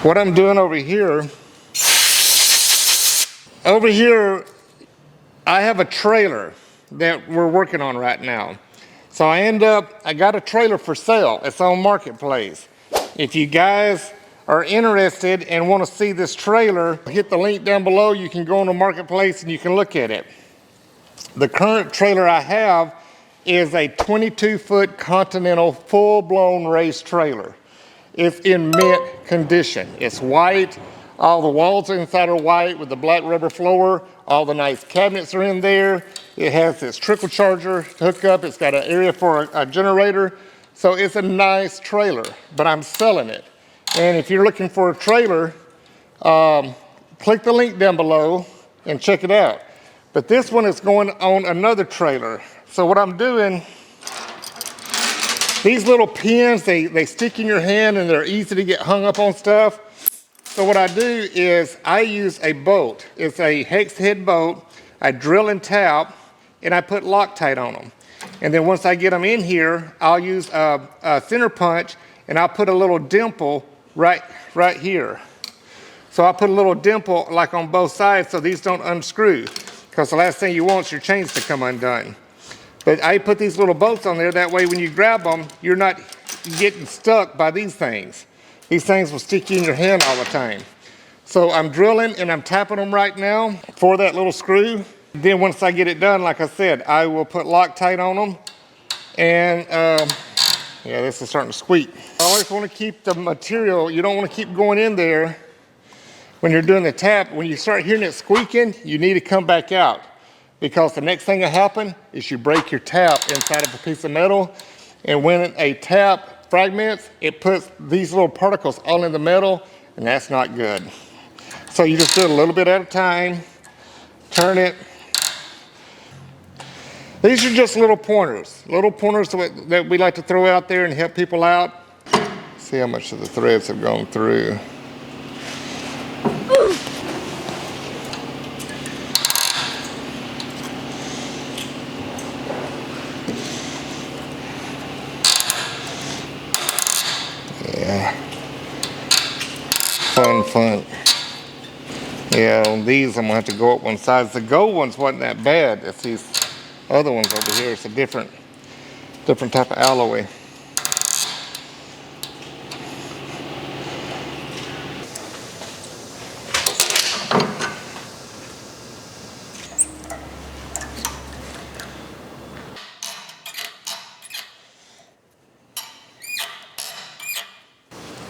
What I'm doing over here, I have a trailer that we're working on right now. So I got a trailer for sale. It's on Marketplace. If you guys are interested and want to see this trailer, hit the link down below. You can go on the Marketplace and you can look at it. The current trailer I have is a 22-foot Continental full-blown race trailer. It's in mint condition. It's white. All the walls inside are white with the black rubber floor. All the nice cabinets are in there. It has this trickle charger hookup. It's got an area for a generator. So it's a nice trailer, but I'm selling it. And if you're looking for a trailer, click the link down below and check it out. But this one is going on another trailer. So what I'm doing, these little pins, they stick in your hand and they're easy to get hung up on stuff. So what I do is I use a bolt. It's a hex head bolt. I drill and tap and I put Loctite on them. And then once I get them in here, I'll use a center punch and I'll put a little dimple right here. So I'll put a little dimple like on both sides so these don't unscrew, because the last thing you want is your chains to come undone. But I put these little bolts on there, that way when you grab them, you're not getting stuck by these things. These things will stick you in your hand all the time. So I'm drilling and I'm tapping them right now for that little screw. Then once I get it done, like I said, I will put Loctite on them. And yeah, this is starting to squeak. I always want to keep the material, you don't want to keep going in there when you're doing the tap. When you start hearing it squeaking, you need to come back out, because the next thing that happen is you break your tap inside of a piece of metal. And when a tap fragments, it puts these little particles all in the metal, and that's not good. So you just do it a little bit at a time, turn it. These are just little pointers that we like to throw out there and help people out. See how much of the threads have gone through. Yeah, fun. Yeah, on these I'm gonna have to go up one size. The gold ones wasn't that bad. It's these other ones over here. It's a different type of alloy.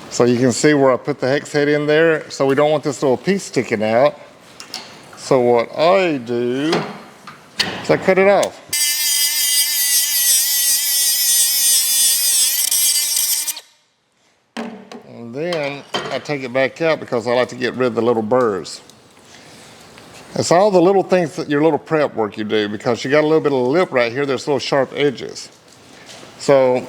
So you can see where I put the hex head in there. So we don't want this little piece sticking out. So what I do is I cut it off. And then I take it back out because I like to get rid of the little burrs. It's all the little things that your little prep work you do, because you got a little bit of lip right here. There's little sharp edges. So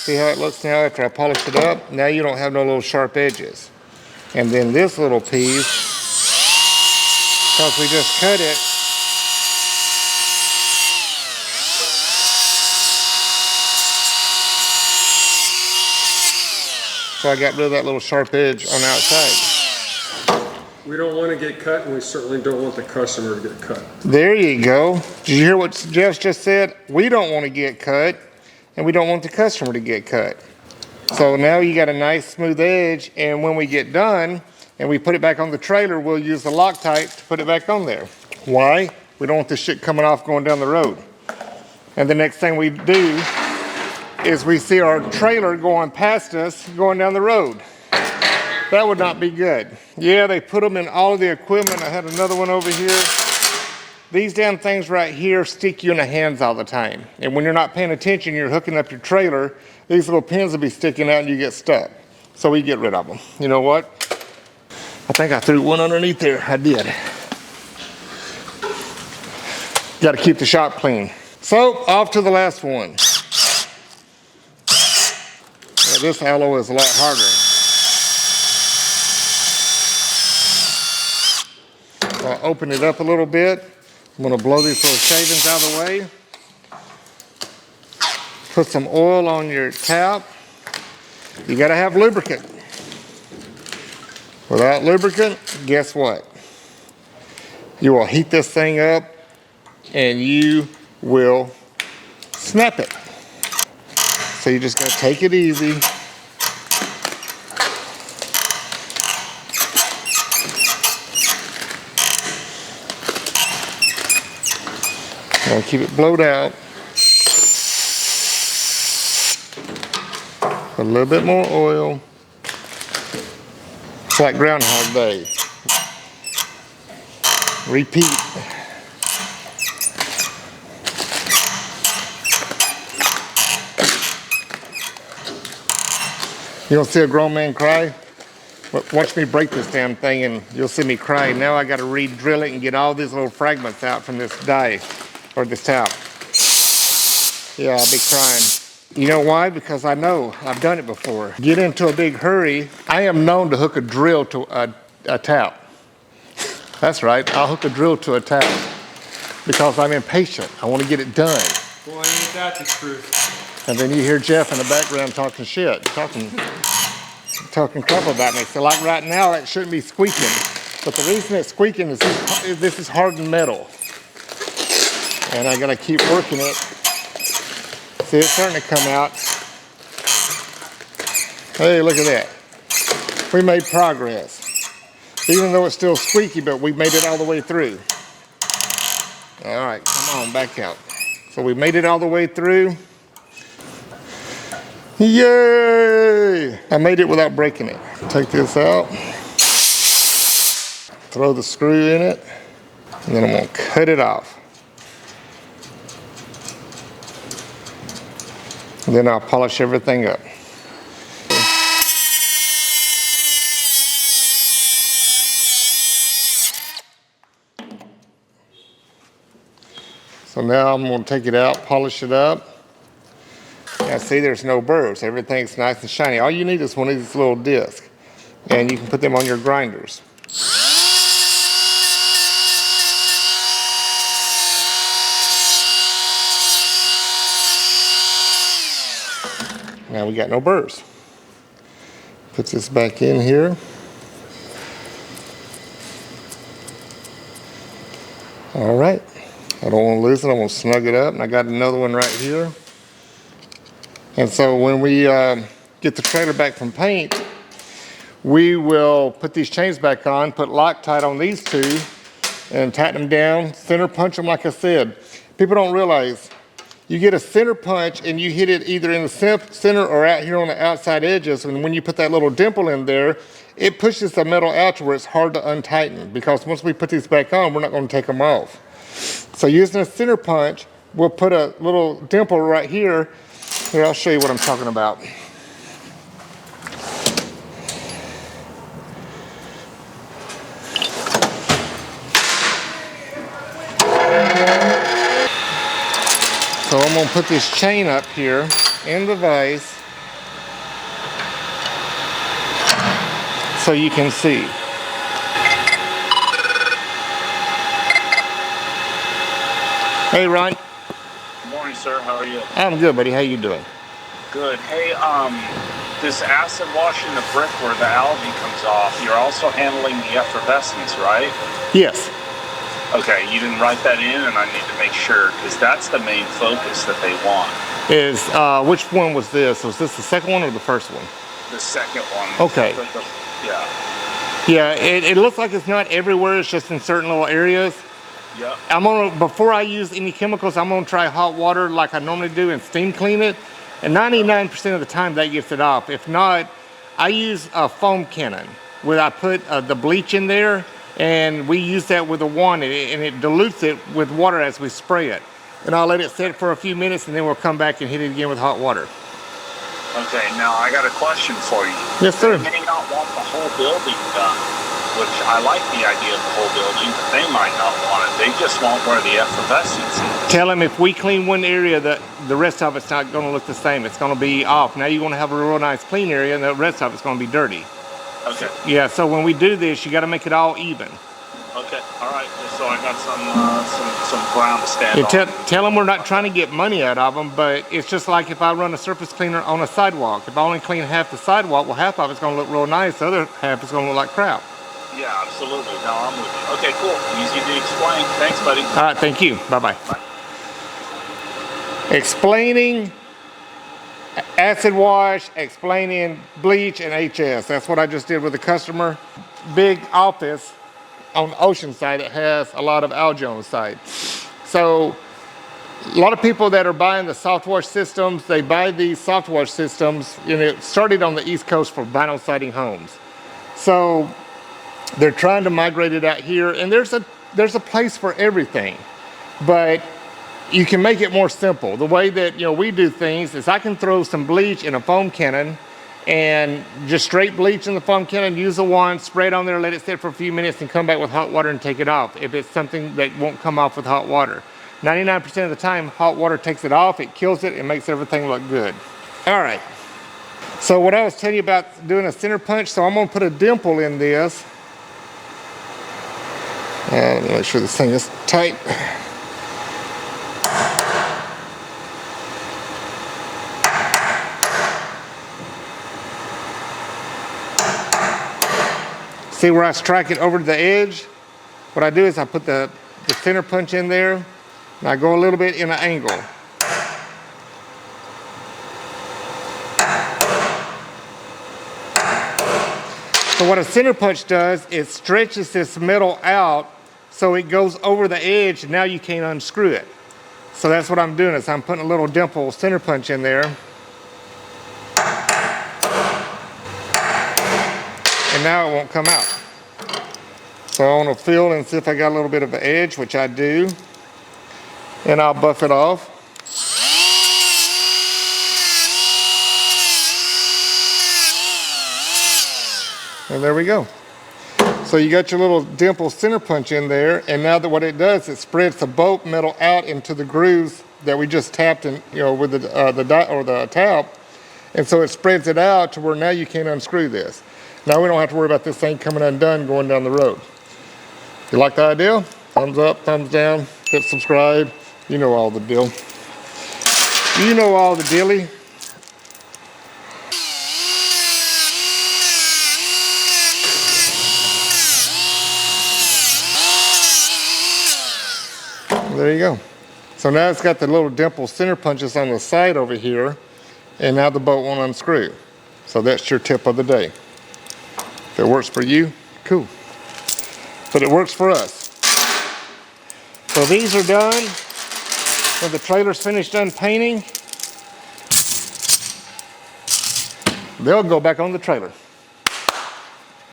see how it looks now after I polish it up? Now you don't have no little sharp edges. And then this little piece, because we just cut it, so I got rid of that little sharp edge on the outside. We don't want to get cut, and we certainly don't want the customer to get cut. There you go. Did you hear what Jeff just said? We don't want to get cut, and we don't want the customer to get cut. So now you got a nice smooth edge, and when we get done and we put it back on the trailer, we'll use the Loctite to put it back on there. Why? We don't want this shit coming off going down the road. And the next thing we do is we see our trailer going past us going down the road. That would not be good. Yeah, they put them in all of the equipment. I had another one over here. These damn things right here stick you in the hands all the time. And when you're not paying attention, you're hooking up your trailer, these little pins will be sticking out and you get stuck. So we get rid of them. You know what? I think I threw one underneath there. I did. Got to keep the shop clean. So off to the last one. Now, this alloy is a lot harder. So I'll open it up a little bit. I'm going to blow these little shavings out of the way. Put some oil on your tap. You gotta have lubricant. Without lubricant, guess what? You will heat this thing up and you will snap it. So you just gotta take it easy. Gonna keep it blowed out. A little bit more oil. It's like Groundhog Day. Repeat. You don't see a grown man cry? Watch me break this damn thing and you'll see me cry. Now I gotta re-drill it and get all these little fragments out from this die or this towel. Yeah, I'll be crying. You know why? Because I know, I've done it before. Get into a big hurry. I am known to hook a drill to a towel. That's right, I'll hook a drill to a towel because I'm impatient. I want to get it done. Boy, ain't that the truth. And then you hear Jeff in the background talking shit, talking crap about me. So like right now, it shouldn't be squeaking. But the reason it's squeaking is this is hardened metal. And I gotta keep working it. See, it's starting to come out. Hey, look at that. We made progress. Even though it's still squeaky, but we made it all the way through. All right, come on, back out. So we made it all the way through. Yay! I made it without breaking it. Take this out. Throw the screw in it. And then I'm gonna cut it off. And then I'll polish everything up. So now I'm going to take it out, polish it up. Now see, there's no burrs. Everything's nice and shiny. All you need is one of these little discs. And you can put them on your grinders. Now we got no burrs. Put this back in here. All right. I don't want to lose it. I want to snug it up. And I got another one right here. And so when we get the trailer back from paint, we will put these chains back on, put Loctite on these two, and tighten them down, center punch them like I said. People don't realize, you get a center punch and you hit it either in the center or out here on the outside edges, and when you put that little dimple in there, it pushes the metal out to where it's hard to untighten, because once we put these back on, we're not going to take them off. So using a center punch, we'll put a little dimple right here. Here, I'll show you what I'm talking about. So I'm going to put this chain up here in the vise so you can see. Hey, Ron. Good morning, sir. How are you? I'm good, buddy. How you doing? Good. Hey, this acid washing the brick where the algae comes off, you're also handling the effervescence, right? Yes. Okay, you didn't write that in, and I need to make sure, because that's the main focus that they want. Is, which one was this? Was this the second one or the first one? The second one. Okay. Yeah. Yeah, it looks like it's not everywhere. It's just in certain little areas. Yep. I'm gonna, before I use any chemicals, I'm gonna try hot water like I normally do and steam clean it. And 99% of the time that gets it off. If not, I use a foam cannon where I put the bleach in there, and we use that with a wand, and it dilutes it with water as we spray it. And I'll let it sit for a few minutes, and then we'll come back and hit it again with hot water. Okay, now I got a question for you. Yes, sir. They may not want the whole building done, which I like the idea of the whole building, but they might not want it. They just want where the effervescence is. Tell them if we clean one area, that the rest of it's not going to look the same. It's going to be off. Now you're going to have a real nice clean area, and the rest of it's going to be dirty. Okay. Yeah, so when we do this, you got to make it all even. Okay, all right. So I got some some ground to stand You on. tell them we're not trying to get money out of them, but it's just like if I run a surface cleaner on a sidewalk. If I only clean half the sidewalk, well, half of it's going to look real nice. The other half is going to look like crap. Yeah, absolutely. No, I'm with you. Okay, cool. Easy to explain. Thanks, buddy. All right, thank you. Bye-bye. Bye. Explaining acid wash, explaining bleach and HS. That's what I just did with the customer. Big office on the ocean side that has a lot of algae on the side. So a lot of people that are buying the soft wash systems, they buy these soft wash systems, and it started on the East Coast for vinyl siding homes. So they're trying to migrate it out here, and there's a place for everything, but you can make it more simple. The way that we do things is I can throw some bleach in a foam cannon and just straight bleach in the foam cannon, use a wand, spray it on there, let it sit for a few minutes, and come back with hot water and take it off if it's something that won't come off with hot water. 99% of the time, hot water takes it off, it kills it, and makes everything look good. All right, so what I was telling you about doing a center punch, so I'm gonna put a dimple in this. Let me make sure this thing is tight. See where I strike it over to the edge? What I do is I put the center punch in there, and I go a little bit in an angle. So what a center punch does, it stretches this metal out so it goes over the edge, and now you can't unscrew it. So that's what I'm doing, is I'm putting a little dimple center punch in there. And now it won't come out. So I want to feel and see if I got a little bit of an edge, which I do. And I'll buff it off. And there we go. So you got your little dimple center punch in there, and now that what it does, it spreads the bolt metal out into the grooves that we just tapped in, with the tap, and so it spreads it out to where now you can't unscrew this. Now we don't have to worry about this thing coming undone going down the road. If you like the idea, thumbs up, thumbs down, hit subscribe. You know all the deal. You know all the dilly. There you go. So now it's got the little dimple center punches on the side over here, and now the bolt won't unscrew. So that's your tip of the day. If it works for you, cool. But it works for us. So these are done. When the trailer's finished done painting, they'll go back on the trailer.